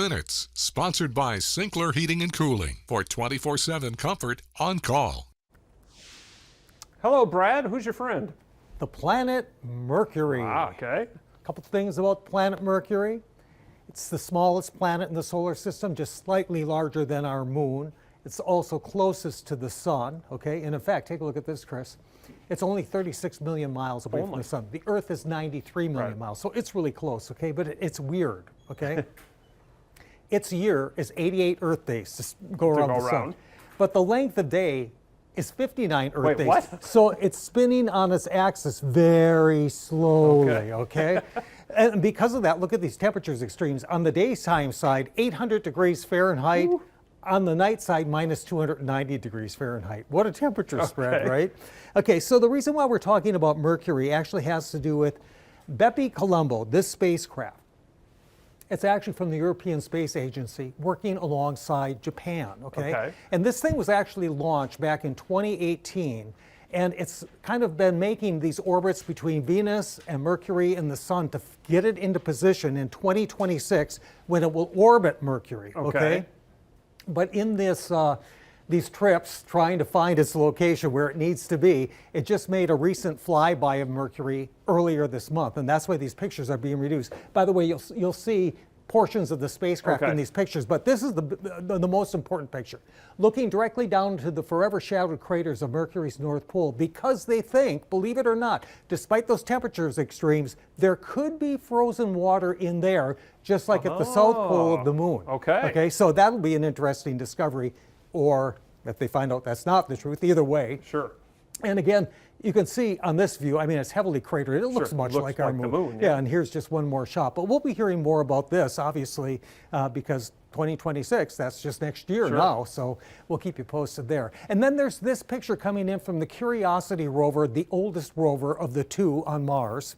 Minutes, sponsored by Sinclair Heating and Cooling for 24/7 comfort on call. Hello, Brad. Who's your friend? The planet Mercury. Okay. A couple things about the planet Mercury. It's the smallest planet in the solar system, just slightly larger than our moon. It's also closest to the sun, okay? And in fact, take a look at this, Chris. It's only 36 million miles away from the sun. The Earth is 93 million miles, so it's really close, okay? But it's weird, okay? Its year is 88 Earth days to go around the sun. But the length of day is 59 Earth days. What? So it's spinning on its axis very slowly, okay? And because of that, look at these temperatures extremes. On the daytime side, 800 degrees Fahrenheit. Ooh. On the night side, minus 290 degrees Fahrenheit. What a temperature spread, right? Okay, so the reason why we're talking about Mercury actually has to do with Bepi Colombo, this spacecraft. It's actually from the European Space Agency working alongside Japan, okay? And this thing was actually launched back in 2018, and it's kind of been making these orbits between Venus and Mercury and the Sun to get it into position in 2026 when it will orbit Mercury, okay? But in this, these trips, trying to find its location where it needs to be, it just made a recent flyby of Mercury earlier this month, and that's why these pictures are being reduced. By the way, you'll see portions of the spacecraft in these pictures, but this is the most important picture. Looking directly down to the forever shadowed craters of Mercury's North Pole, because they think, believe it or not, despite those temperatures extremes, there could be frozen water in there, just like at the South Pole of the moon. Okay, so that'll be an interesting discovery, or if they find out that's not the truth, either way. Sure. And again, you can see on this view, I mean, it's heavily cratered. It looks much like our moon. Yeah, and here's just one more shot. But we'll be hearing more about this, obviously, because 2026, that's just next year now. So we'll keep you posted there. And then there's this picture coming in from the Curiosity rover, the oldest rover of the two on Mars.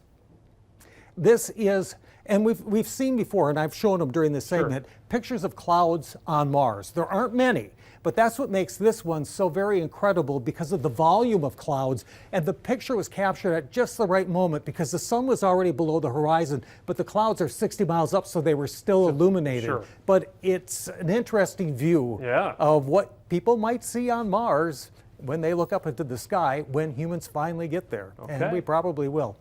This is, and we've seen before, and I've shown them during this segment, pictures of clouds on Mars. There aren't many, but that's what makes this one so very incredible because of the volume of clouds. And the picture was captured at just the right moment because the sun was already below the horizon, but the clouds are 60 miles up, so they were still illuminated. But it's an interesting view of what people might see on Mars when they look up into the sky when humans finally get there. And we probably will.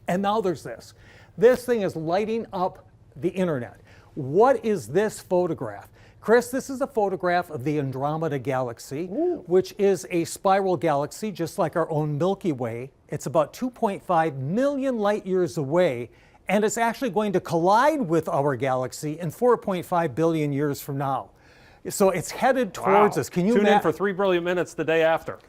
And now there's this. This thing is lighting up the internet. What is this photograph? Chris, this is a photograph of the Andromeda galaxy, which is a spiral galaxy just like our own Milky Way. It's about 2.5 million light years away, and it's actually going to collide with our galaxy in 4.5 billion years from now. So it's headed towards us. Can you tune in for 3 brilliant minutes the day after?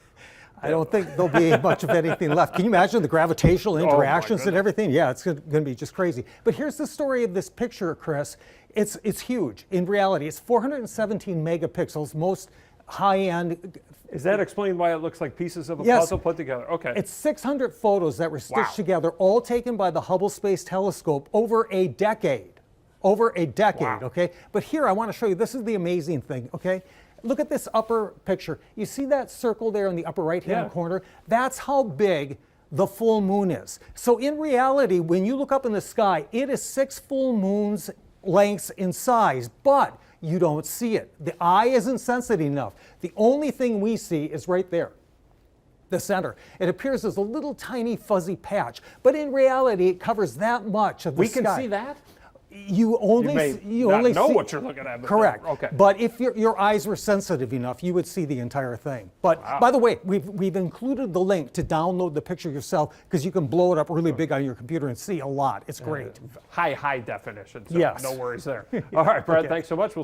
I don't think there'll be much of anything left. Can you imagine the gravitational interactions and everything? Yeah, it's going to be just crazy. But here's the story of this picture, Chris. It's huge. In reality, it's 417 megapixels, most high-end. Is that explained why it looks like pieces of a puzzle put together? Okay. It's 600 photos that were stitched together, all taken by the Hubble Space Telescope over a decade. Okay? But here, I want to show you, this is the amazing thing, okay? Look at this upper picture. You see that circle there in the upper right-hand corner? That's how big the full moon is. So in reality, when you look up in the sky, it is 6 full moons lengths in size, but you don't see it. The eye isn't sensitive enough. The only thing we see is right there, the center. It appears as a little tiny fuzzy patch, but in reality, it covers that much of the sky. We can see that? You only know what you're looking at. Correct. But if your eyes were sensitive enough, you would see the entire thing. But by the way, we've included the link to download the picture yourself because you can blow it up really big on your computer and see a lot. It's great. High definition. So no worries there. All right, Brad. Thanks so much. We'll